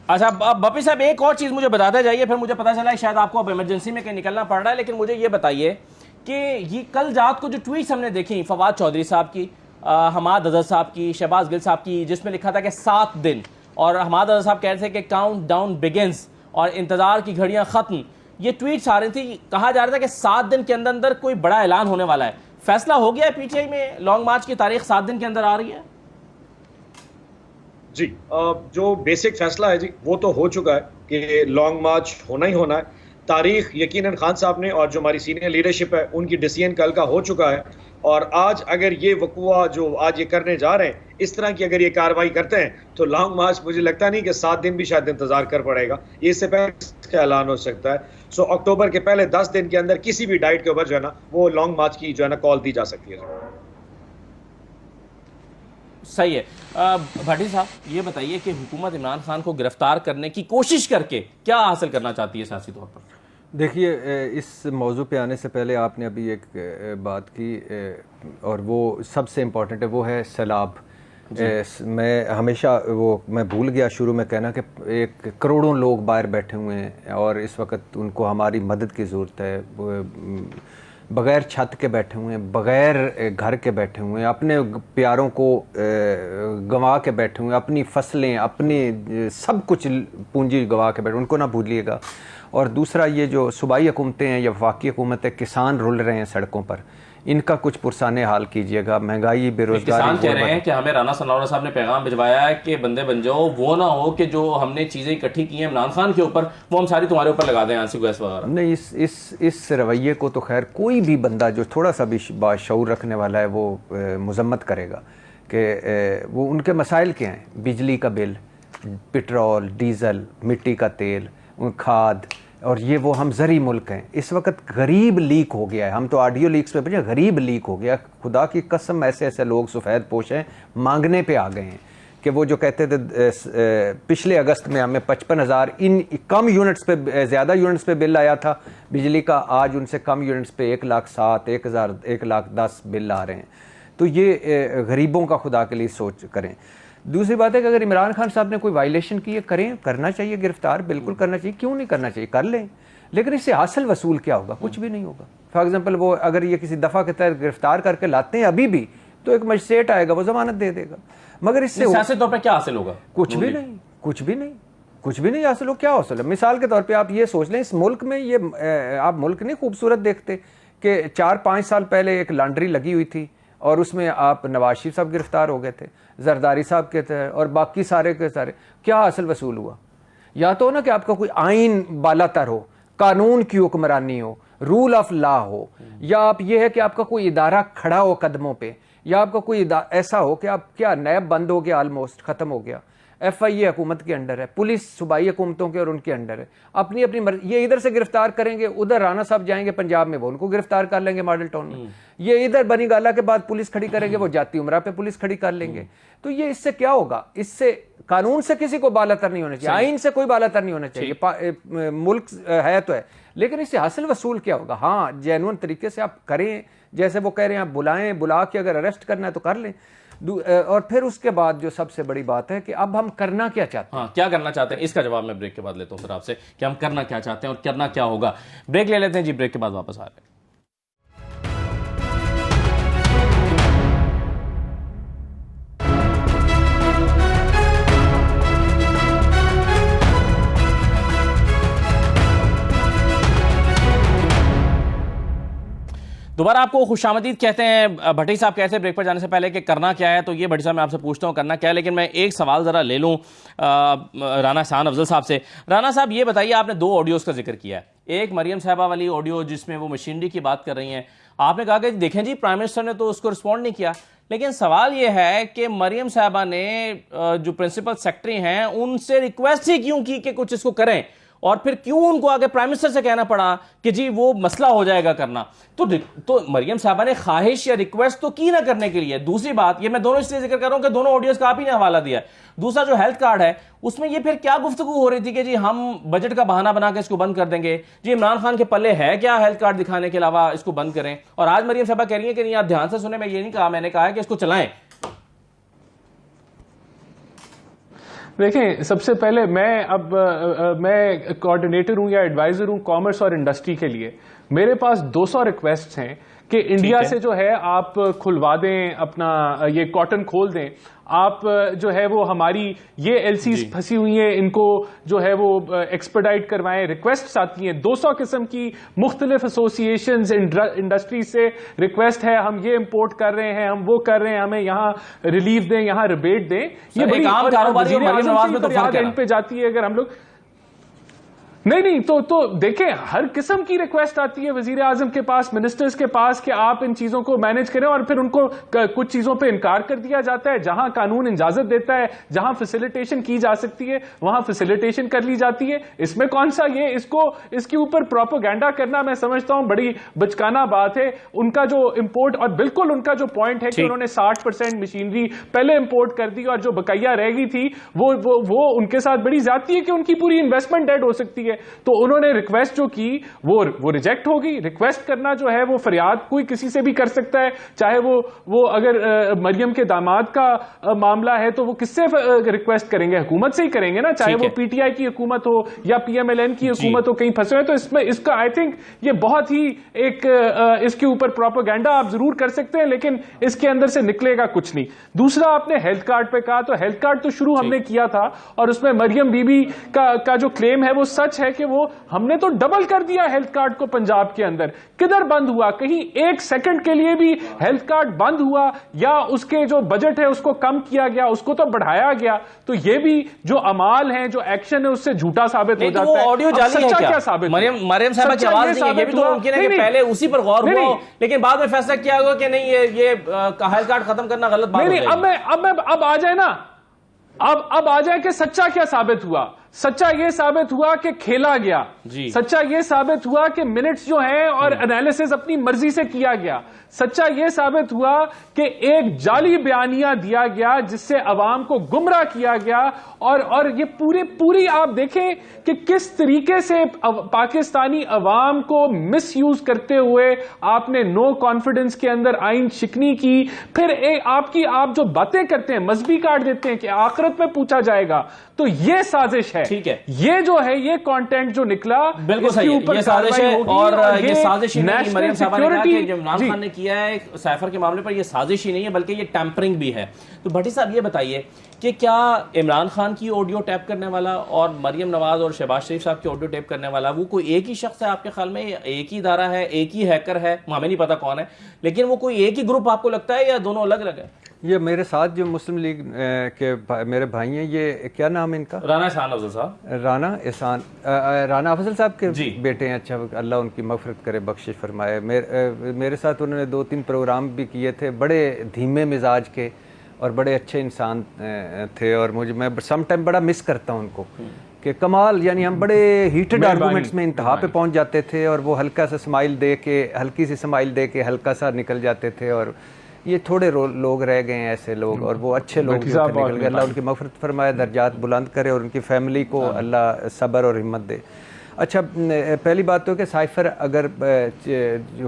Speaker 1: अच्छा बप्पी साहब, एक और चीज़ मुझे बताते जाइए, फिर मुझे पता चला है शायद आपको अब इमरजेंसी में कहीं निकलना पड़ रहा है, लेकिन मुझे ये बताइए कि ये कल रात को जो ट्वीट्स हमने देखी फवाद चौधरी साहब की, हमाद अजहर साहब की, शहबाज गिल साहब की, जिसमें लिखा था कि 7 दिन, और हमाद अजहर साहब कह रहे थे कि काउंट डाउन बिगिंस और इंतज़ार की घड़ियाँ ख़त्म, ये ट्वीट्स आ रही थी, कहा जा रहा था कि 7 दिन के अंदर अंदर कोई बड़ा ऐलान होने वाला है। फैसला हो गया है पीटीआई में, लॉन्ग मार्च की तारीख 7 दिन के अंदर आ रही है?
Speaker 2: जी, जो बेसिक फैसला है जी वो तो हो चुका है कि लॉन्ग मार्च होना ही होना है। तारीख यकीनन खान साहब ने और जो हमारी सीनियर लीडरशिप है उनकी डिसीजन कल का हो चुका है। और आज अगर ये वकुआ जो आज ये करने जा रहे हैं, इस तरह की अगर ये कार्रवाई करते हैं तो लॉन्ग मार्च मुझे लगता नहीं कि 7 दिन भी शायद इंतजार कर पड़ेगा, ये इससे पहले इसका ऐलान हो सकता है। सो अक्टूबर के पहले 10 दिन के अंदर किसी भी डाइट के ऊपर जो है ना वो लॉन्ग मार्च की जो है ना कॉल दी जा सकती है।
Speaker 1: सही है। भट्टी साहब, ये बताइए कि हुकूमत इमरान खान को गिरफ्तार करने की कोशिश करके क्या हासिल करना चाहती है सियासी तौर पर?
Speaker 4: देखिए, इस मौजू पे आने से पहले आपने अभी एक बात की और वो सबसे इम्पॉर्टेंट है, वो है सैलाब। मैं हमेशा मैं भूल गया शुरू में कहना कि एक करोड़ों लोग बाहर बैठे हुए हैं और इस वक्त उनको हमारी मदद की ज़रूरत है। बग़ैर छत के बैठे हुए हैं, बग़ैर घर के बैठे हुए हैं, अपने प्यारों को गंवा के बैठे हुए हैं, अपनी फसलें, अपनी सब कुछ पूंजी गंवा के बैठे, उनको ना भूलिएगा। और दूसरा, ये जो सूबाई हुकूमतें हैं या वफाकी हुकूमतें, किसान रुल रहे हैं सड़कों पर, इनका कुछ पुरसाने हाल कीजिएगा। महंगाई, बेरोजगारी।
Speaker 1: किसान कह रहे हैं कि हमें राना सनाउल्लाह साहब ने पैगाम भिजवाया है कि बंदे बन जाओ, वो ना हो कि जो हमने चीजें इकट्ठी की हैं इमरान खान के ऊपर वो हम सारी तुम्हारे ऊपर लगा दें, आंसू गैस वगैरह।
Speaker 4: नहीं, इस रवैये को तो खैर कोई भी बंदा जो थोड़ा सा भी बाशऊर रखने वाला है वो मजम्मत करेगा कि वो उनके मसाइल क्या हैं। बिजली का बिल, पेट्रोल, डीज़ल, मिट्टी का तेल, खाद, और ये वो हम ज़री मुल्क हैं। इस वक्त गरीब लीक हो गया है, हम तो ऑडियो लीक्स पे बचे, गरीब लीक हो गया। खुदा की कसम, ऐसे ऐसे लोग सफ़ेद पोश हैं, मांगने पे आ गए हैं कि वो जो कहते थे पिछले अगस्त में हमें 55,000 इन कम यूनिट्स पे, ज़्यादा यूनिट्स पे बिल आया था बिजली का, आज उनसे कम यूनिट्स पे 1,07,000, 1,10,000 बिल आ रहे हैं। तो ये गरीबों का खुदा के लिए सोच करें। दूसरी बात है कि अगर इमरान खान साहब ने कोई वायलेशन की है, करें, करना चाहिए, गिरफ्तार बिल्कुल करना चाहिए, क्यों नहीं करना चाहिए, कर लें। लेकिन इससे हासिल वसूल क्या होगा? कुछ भी नहीं होगा। फॉर एग्जांपल, वो अगर ये किसी दफ़ा के तहत गिरफ्तार करके लाते हैं अभी भी, तो एक मजिस्ट्रेट आएगा, वो जमानत दे देगा। मगर इससे
Speaker 1: सियासी तौर पर क्या हासिल होगा?
Speaker 4: कुछ भी नहीं, कुछ भी नहीं, कुछ भी नहीं हासिल हो। क्या हासिल है? मिसाल के तौर पर आप ये सोच लें, इस मुल्क में ये आप मुल्क नहीं खूबसूरत देखते कि 4-5 साल पहले एक लॉन्ड्री लगी हुई थी और उसमें आप नवाज शरीफ साहब गिरफ्तार हो गए थे, जरदारी साहब के थे, और बाकी सारे के सारे। क्या हासिल वसूल हुआ? या तो ना कि आपका कोई आइन बालातर हो, कानून की हुक्मरानी हो, रूल ऑफ लॉ हो, या आप ये है कि आपका कोई इदारा खड़ा हो कदमों पे, या आपका कोई ऐसा हो कि आप क्या नैब बंद हो गया, ऑलमोस्ट खत्म हो गया, FIA हुकूमत के अंडर है, पुलिस सूबाई हुकूमतों के और उनके अंडर है, अपनी अपनी मर्जी। ये इधर से गिरफ्तार करेंगे, उधर राणा साहब जाएंगे पंजाब में, वो उनको गिरफ्तार कर लेंगे मॉडल टाउन में। ये इधर बनी गाला के बाद पुलिस खड़ी करेंगे, वो जाती उमरा पे पुलिस खड़ी कर लेंगे। तो ये इससे क्या होगा? इससे कानून से किसी को बालातर नहीं होना चाहिए, आइन से कोई बालातर नहीं होना चाहिए। मुल्क है तो है, लेकिन इससे हासिल वसूल क्या होगा? हाँ, जेन्युइन तरीके से आप करें, जैसे वो कह रहे हैं, आप बुलाएं, बुला के अगर अरेस्ट करना है तो कर लें। और फिर उसके बाद जो सबसे बड़ी बात है कि अब हम करना क्या चाहते हैं।
Speaker 1: हाँ, क्या करना चाहते हैं, इसका जवाब मैं ब्रेक के बाद लेता हूं फिर आपसे कि हम करना क्या चाहते हैं और करना क्या होगा। ब्रेक ले लेते हैं जी, ब्रेक के बाद वापस आ रहे हैं। दोबारा आपको खुशामदीद कहते हैं। भट्टी साहब कहते हैं ब्रेक पर जाने से पहले कि करना क्या है, तो ये भट्टी साहब मैं आपसे पूछता हूँ करना क्या है, लेकिन मैं एक सवाल ज़रा ले लूँ राना एहसान अफजल साहब से। राना साहब, ये बताइए, आपने 2 ऑडियोज़ का जिक्र किया है। एक मरियम साहबा वाली ऑडियो जिसमें वो मशीनरी की बात कर रही हैं, आपने कहा कि देखें जी प्राइम मिनिस्टर ने तो उसको रिस्पॉन्ड नहीं किया, लेकिन सवाल ये है कि मरियम साहबा ने जो प्रिंसिपल सेक्रेटरी हैं उनसे रिक्वेस्ट ही क्यों की कि कुछ इसको करें, और फिर क्यों उनको आगे प्राइम मिनिस्टर से कहना पड़ा कि जी वो मसला हो जाएगा करना? तो मरियम साहबा ने ख्वाहिश या रिक्वेस्ट तो की ना करने के लिए। दूसरी बात, ये मैं दोनों इसलिए जिक्र कर रहा हूं कि दोनों ऑडियोज का आप ही ने हवाला दिया है। दूसरा जो हेल्थ कार्ड है उसमें ये फिर क्या गुफ्तगू हो रही थी कि जी हम बजट का बहाना बना के इसको बंद कर देंगे, जी इमरान खान के पल्ले है क्या हेल्थ कार्ड दिखाने के अलावा इसको बंद करें? और आज मरियम साहबा कह रही है कि नहीं, आप ध्यान से सुने, मैं ये नहीं कहा, मैंने कहा है कि इसको चलाएं।
Speaker 3: देखें, सबसे पहले मैं कोऑर्डिनेटर हूं या एडवाइजर हूं कॉमर्स और इंडस्ट्री के लिए। मेरे पास 200 रिक्वेस्ट हैं कि इंडिया से जो है आप खुलवा दें, अपना ये कॉटन खोल दें, आप जो है वो हमारी ये एलसीज फंसी हुई हैं, इनको जो है वो एक्सपेडाइट करवाएं। रिक्वेस्ट आती हैं 200 किस्म की, मुख्तलिफ एसोसिएशंस इंडस्ट्री से रिक्वेस्ट है, हम ये इंपोर्ट कर रहे हैं, हम वो कर रहे हैं, हमें यहाँ रिलीफ दें, यहाँ रिबेट दें। ये बड़ी
Speaker 1: आम कारोबारी और मरीम नवाज में तो फर्क है।
Speaker 3: एंड पे जाती है अगर हम लोग नहीं तो देखें, हर किस्म की रिक्वेस्ट आती है वजीर आजम के पास, मिनिस्टर्स के पास कि आप इन चीजों को मैनेज करें, और फिर उनको कुछ चीजों पे इनकार कर दिया जाता है। जहां कानून इजाजत देता है, जहां फैसिलिटेशन की जा सकती है, वहां फैसिलिटेशन कर ली जाती है। इसमें कौन सा ये इसके ऊपर प्रोपेगेंडा करना, मैं समझता हूं बड़ी बचकाना बात है। उनका जो इंपोर्ट, और बिल्कुल उनका जो पॉइंट है कि उन्होंने 60% मशीनरी पहले इंपोर्ट कर दी और जो बकाया रह गई थी वो उनके साथ बड़ी ज्यादती है कि उनकी पूरी इन्वेस्टमेंट डेड हो सकती है। तो उन्होंने रिक्वेस्ट जो की वो रिजेक्ट हो गई। रिक्वेस्ट करना जो है वो फरियाद कोई किसी से भी कर सकता है, चाहे वो अगर मरियम के दामाद का मामला है तो वो किससे रिक्वेस्ट करेंगे? हुकूमत से ही करेंगे ना, चाहे वो पीटीआई की हुकूमत हो या पीएमएलएन की हुकूमत हो, कहीं फंसे हुए। तो इसमें इसका आई थिंक ये बहुत ही एक इसके ऊपर प्रोपेगेंडा आप जरूर कर सकते हैं, लेकिन इसके अंदर से निकलेगा कुछ नहीं। दूसरा, आपने हेल्थ कार्ड पे कहा, तो हेल्थ कार्ड तो शुरू हमने किया था, और उसमें मरियम बीबी का जो क्लेम है वो सच है कि वो हमने तो डबल कर दिया हेल्थ कार्ड को पंजाब के अंदर। किधर बंद हुआ? कहीं एक सेकंड के लिए भी हेल्थ कार्ड बंद हुआ या उसके जो बजट है उसको कम किया गया, उसको तो बढ़ाया गया। तो ये भी जो अमाल है, जो एक्शन है, उससे झूठा साबित हो जाता है।
Speaker 1: ऑडियो जाली है क्या
Speaker 3: साबित?
Speaker 1: मरियम साहबा की आवाज नहीं है, ये भी तो मुमकिन है कि पहले उसी पर गौर हुआ हो, लेकिन बाद में फैसला किया होगा कि नहीं, ये हेल्थ कार्ड खत्म करना गलत बात है।
Speaker 3: अब आ जाए ना, अब आ जाए कि सच्चा क्या साबित हुआ। सच्चा यह साबित हुआ कि खेला गया। सच्चा यह साबित हुआ कि मिनट्स जो हैं और एनालिसिस अपनी मर्जी से किया गया। सच्चा यह साबित हुआ कि एक जाली बयानिया दिया गया जिससे अवाम को गुमराह किया गया। और ये पूरी आप देखें कि किस तरीके से पाकिस्तानी अवाम को मिसयूज करते हुए आपने नो कॉन्फिडेंस के अंदर आइन शिकनी की। फिर आप जो बातें करते हैं, मजहबी कार्ड देते हैं कि आखिरत में पूछा जाएगा, तो ये साजिश है।
Speaker 1: ठीक है,
Speaker 3: ये जो है, ये कंटेंट जो निकला,
Speaker 1: बिल्कुल सही है, ये साजिश है। और ये साजिश ही नहीं, मरियम साहबा ने कहा कि जो इमरान खान ने किया है साइफर के मामले पर, ये साजिश ही नहीं है बल्कि ये टैंपरिंग भी है। तो भट्टी साहब ये बताइए कि क्या इमरान खान की ऑडियो टैप करने वाला और मरियम नवाज और शहबाज शरीफ साहब की ऑडियो टैप करने वाला वो कोई एक ही शख्स है आपके ख्याल में? एक ही इदारा है, एक ही हैकर है? हमें नहीं पता कौन है, लेकिन वो कोई एक ही ग्रुप आपको लगता है या दोनों अलग अलग है?
Speaker 4: ये मेरे साथ जो मुस्लिम लीग के मेरे भाई हैं, ये क्या नाम है इनका?
Speaker 1: राना एहसान अफजल साहब।
Speaker 4: राना अफजल साहब के बेटे हैं। अच्छा, अल्लाह उनकी मगफरत करे, बख्शिश फरमाए। मेरे साथ उन्होंने 2-3 प्रोग्राम भी किए थे, बड़े धीमे मिजाज के और बड़े अच्छे इंसान थे। और मैं सम टाइम बड़ा मिस करता हूँ उनको कि कमाल, यानी हम बड़े हीटेड आर्गूमेंट्स में इंतहा पे पहुँच जाते थे और वो हल्की सी स्माइल दे के हल्का सा निकल जाते थे। और ये थोड़े लोग रह गए हैं ऐसे लोग, और वो अच्छे लोग निकल गए। अल्लाह उनकी मगफरत फरमाए, दर्जात बुलंद करे और उनकी फैमिली को अल्लाह सब्र और हिम्मत दे। अच्छा, पहली बात तो कि साइफर अगर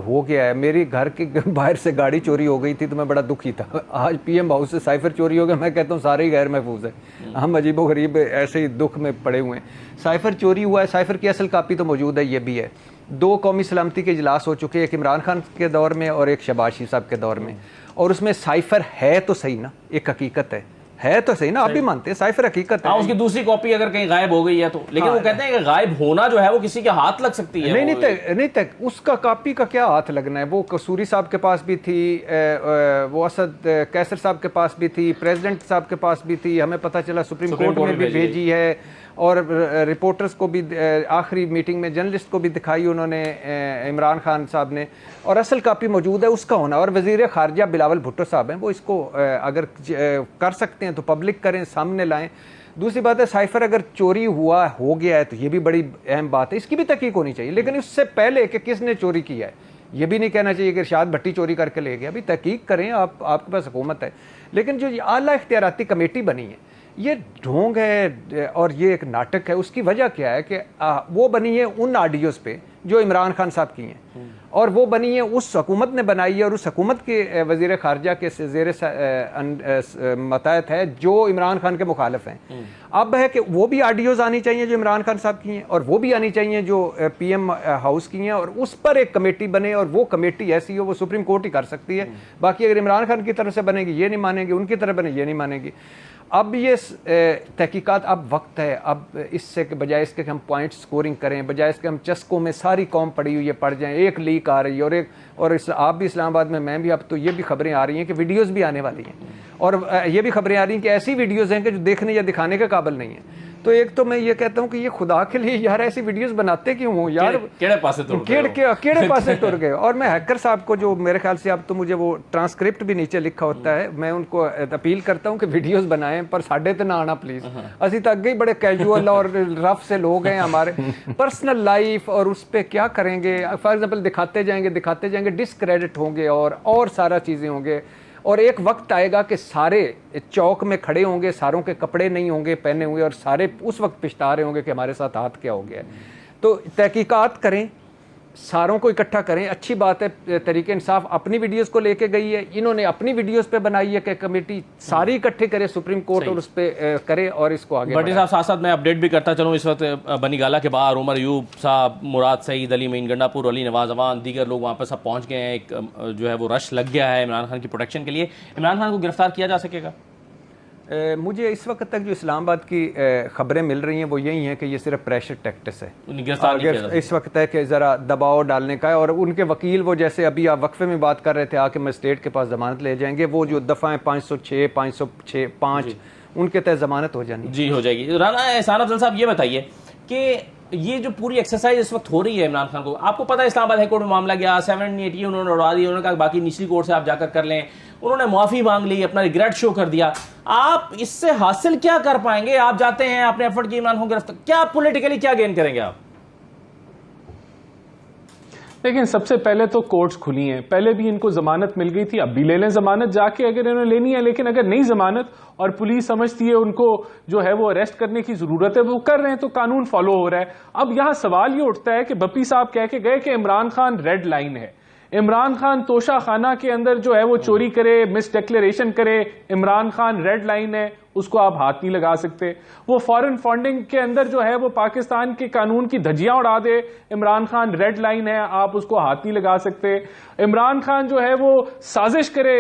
Speaker 4: हो गया है, मेरी घर के बाहर से गाड़ी चोरी हो गई थी तो मैं बड़ा दुखी था। आज पीएम हाउस से साइफर चोरी हो गया, मैं कहता हूँ सारे ही गैर महफूज है। हम अजीबो गरीब ऐसे ही दुख में पड़े हुए हैं। साइफर चोरी हुआ है, साइफर की असल कापी तो मौजूद है, ये भी है। 2 कौमी सलामती के इजलास हो चुके हैं, एक इमरान खान के दौर में और एक शहबाज शरीफ साहब के दौर में, और उसमें साइफर है तो सही ना, एक हकीकत है तो सही ना, आप भी मानते हैं साइफर हकीकत है।
Speaker 1: उसकी दूसरी कॉपी अगर कहीं गायब हो गई है तो, लेकिन वो कहते हैं कि गायब होना जो है वो किसी के हाथ लग सकती है।
Speaker 4: नहीं तक उसका कॉपी का क्या हाथ लगना है? वो कसूरी साहब के पास भी थी, वो असद कैसर साहब के पास भी थी, प्रेसिडेंट साहब के पास भी थी, हमें पता चला सुप्रीम कोर्ट में भी भेजी है, और रिपोर्टर्स को भी आखिरी मीटिंग में जर्नलिस्ट को भी दिखाई उन्होंने, इमरान खान साहब ने। और असल कापी मौजूद है उसका होना। और वज़ीर ख़ारजा बिलावल भुट्टो साहब हैं, वो इसको अगर कर सकते हैं तो पब्लिक करें, सामने लाएं। दूसरी बात है, साइफर अगर चोरी हो गया है तो ये भी बड़ी अहम बात है, इसकी भी तहकीक होनी चाहिए। लेकिन उससे पहले कि किसने चोरी किया है, ये भी नहीं कहना चाहिए कि इरशाद भट्टी चोरी करके ले गया। अभी तहकीक करें, आपके पास हुकूमत है। लेकिन जो आला इख्तियाराती कमेटी बनी है, ये ढोंग है और ये एक नाटक है। उसकी वजह क्या है कि वो बनी है उन ऑडियोज़ पे जो इमरान खान साहब की हैं, और वो बनी है उस हुकूमत ने बनाई है, और उस हुकूमत के वज़ीर ख़ारजा के ज़ेर मताहत है जो इमरान खान के मुखालिफ हैं। अब है कि वो भी ऑडियोज़ आनी चाहिए जो इमरान खान साहब की हैं, और वो भी आनी चाहिए जो PM हाउस की हैं, और उस पर एक कमेटी बने, और वो कमेटी ऐसी हो वो सुप्रीम कोर्ट ही कर सकती है। बाकी अगर इमरान खान की तरफ से बनेगी ये नहीं मानेगी, उनकी तरफ बने ये नहीं मानेगी। अब ये तहकीकात, अब वक्त है, अब इससे के बजाय इसके कि हम पॉइंट स्कोरिंग करें, बजाय इसके हम चस्कों में सारी कौम पड़ी हुई है पढ़ जाएं, एक लीक आ रही है और आप भी इस्लामाबाद में, मैं भी, अब तो ये भी खबरें आ रही हैं कि वीडियोस भी आने वाली हैं, और ये भी खबरें आ रही हैं कि ऐसी वीडियोस हैं कि जो देखने या दिखाने के काबिल नहीं है। तो एक तो मैं ये कहता हूँ कि ये खुदा के लिए यार ऐसी वीडियोस बनाते क्यों हो यार,
Speaker 1: केड़े पासे
Speaker 4: टुर गए। और मैं हैकर साहब को, जो मेरे ख्याल से अब तो मुझे वो ट्रांसक्रिप्ट भी नीचे लिखा होता है, मैं उनको अपील करता हूँ कि वीडियोस बनाएं, पर साढ़े तो ना आना प्लीज। असी तो अगे ही बड़े कैजुअल और रफ से लोग हैं, हमारे पर्सनल लाइफ और उस पर क्या करेंगे, फॉर एग्जाम्पल दिखाते जाएंगे, डिस्क्रेडिट होंगे और सारा चीज़ें होंगे, और एक वक्त आएगा कि सारे चौक में खड़े होंगे, सारों के कपड़े नहीं होंगे पहने हुए, और सारे उस वक्त पछता रहे होंगे कि हमारे साथ हाथ क्या हो गया है। तो तहकीकात करें, सारों को इकट्ठा करें, अच्छी बात है। तरीके इंसाफ अपनी वीडियोस को लेके गई है, इन्होंने अपनी वीडियोस पे बनाई है कि कमेटी सारी इकट्ठे करे सुप्रीम कोर्ट और उस पर करे और इसको आगे
Speaker 1: भट्टी साहब, साथ साथ मैं अपडेट भी करता चलूँ, इस वक्त बनीगाला के बाहर उमर यूब साहब, मुराद सईद, अली मीन गंडापुर, अली नवाज अवान, दीगर लोग वहाँ पर सब पहुँच गए हैं। एक जो है वो रश लग गया है इमरान खान की प्रोटेक्शन के लिए। इमरान खान को गिरफ्तार किया जा सकेगा?
Speaker 4: मुझे इस वक्त तक जो इस्लामाबाद की खबरें मिल रही हैं वो यही हैं कि ये सिर्फ प्रेशर टैक्टिस है, इस वक्त है कि ज़रा दबाव डालने का है। और उनके वकील, वो जैसे अभी आप वक्फे में बात कर रहे थे आके मजिस्ट्रेट के पास ज़मानत ले जाएंगे, वो जो दफ़ाएँ 506, 506, 5 उनके तहत ज़मानत हो जानी
Speaker 1: जी हो जाएगी। राना एहसान अफजल साहब, ये बताइए कि ये जो पूरी एक्सरसाइज इस वक्त हो रही है इमरान खान को, आपको पता है इस्लामाबाद हाई कोर्ट में मामला गया, 780 उन्होंने उड़ा दी, उन्होंने कहा बाकी निचली कोर्ट से आप जाकर कर लें, उन्होंने माफ़ी मांग ली, अपना रिग्रेट शो कर दिया। आप इससे हासिल क्या कर पाएंगे? आप जाते हैं, आपने एफर्ट की इमरान खान को गिरफ्तार, क्या पॉलिटिकली क्या गेन करेंगे आप?
Speaker 3: लेकिन सबसे पहले तो कोर्ट्स खुली हैं, पहले भी इनको जमानत मिल गई थी, अब भी ले लें जमानत जाके अगर इन्होंने लेनी है। लेकिन अगर नहीं जमानत और पुलिस समझती है उनको जो है वो अरेस्ट करने की जरूरत है, वो कर रहे हैं, तो कानून फॉलो हो रहा है। अब यहां सवाल ये उठता है कि बप्पी साहब कह के गए कि इमरान खान रेड लाइन है, इमरान खान तोशा खाना के अंदर जो है वो चोरी करे, मिस डिक्लेरेशन करे, इमरान खान रेड लाइन है, उसको आप हाथ नहीं लगा सकते। वो फॉरेन फंडिंग के अंदर जो है वो पाकिस्तान के कानून की धज्जियां उड़ा दे, इमरान खान रेड लाइन है, आप उसको हाथ नहीं लगा सकते। इमरान खान जो है वो साजिश करे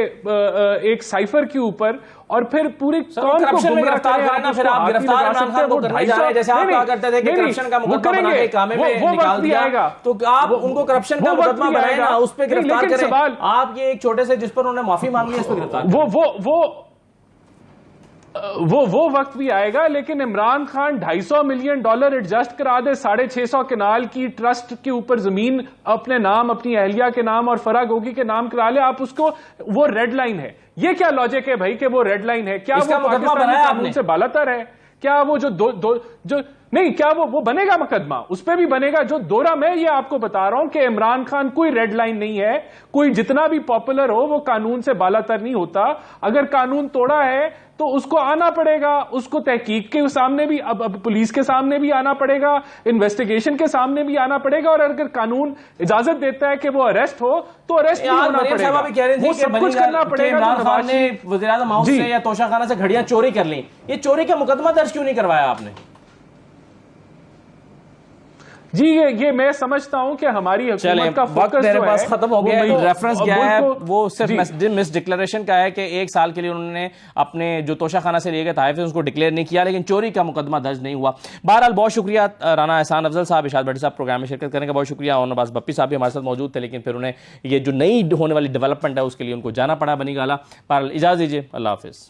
Speaker 3: एक साइफर के ऊपर और फिर पूरी कौम को गुमराह करे,
Speaker 1: फिर आप गिरफ्तार इमरान खान को करने जा रहे हैं, जैसे आप कहा करते थे कि करप्शन का मुकदमा बना के कामे में निकाल दिया, तो आप उनको करप्शन का मुकदमा बनाए ना, उस पे गिरफ्तार करें। आप ये एक छोटे से जिस पर उन्होंने माफी मांगी है, इस पर गिरफ्तार
Speaker 3: वो वक्त भी आएगा। लेकिन इमरान खान $250 मिलियन एडजस्ट करा दे, 650 कनाल की ट्रस्ट के ऊपर जमीन अपने नाम, अपनी अहलिया के नाम और फराह गोगी के नाम करा ले, आप उसको, वो रेड लाइन है। ये क्या लॉजिक है भाई कि वो रेड लाइन है? क्या वो पाकिस्तानी कानून से बालातर है? क्या वो जो नहीं, क्या वो बनेगा मुकदमा? उस पर भी बनेगा। जो दौरा मैं ये आपको बता रहा हूं कि इमरान खान कोई रेड लाइन नहीं है, कोई जितना भी पॉपुलर हो वो कानून से बालातर नहीं होता। अगर कानून तोड़ा है तो उसको आना पड़ेगा, उसको तहकीक के सामने भी, अब पुलिस के सामने भी आना पड़ेगा, इन्वेस्टिगेशन के सामने भी आना पड़ेगा। और अगर कानून इजाजत देता है कि वो अरेस्ट हो तो अरेस्ट भी होना पड़ेगा, वो सब कुछ करना पड़ेगा।
Speaker 1: इमरान खान ने वज़ीर-ए-आज़म हाउस से या तोशा खाना से घड़ियां चोरी कर ली, ये चोरी का मुकदमा दर्ज क्यों नहीं करवाया आपने?
Speaker 3: जी ये मैं समझता हूं कि हमारी हुकूमत का फोकस
Speaker 1: मेरे पास खत्म हो गया है। रेफरेंस गया है वो सिर्फ मिस डिक्लेरेशन का है कि 1 साल के लिए उन्होंने अपने जो तोशा खाना से लिए गए तहफ़्फ़ुज़ उसको डिक्लेयर नहीं किया, लेकिन चोरी का मुकदमा दर्ज नहीं हुआ। बहरहाल बहुत शुक्रिया राना एहसान अफजल साहब, इरशाद भट्टी साहब प्रोग्राम में शिरकत करने का बहुत शुक्रिया। और नवाज बप्पी साहब भी हमारे साथ मौजूद थे, लेकिन फिर उन्हें ये जो नई होने वाली डेवलपमेंट है उसके लिए उनको जाना पड़ा बनीगाला। बहरहाल इजाज़त दीजिए, अल्लाह हाफिज़।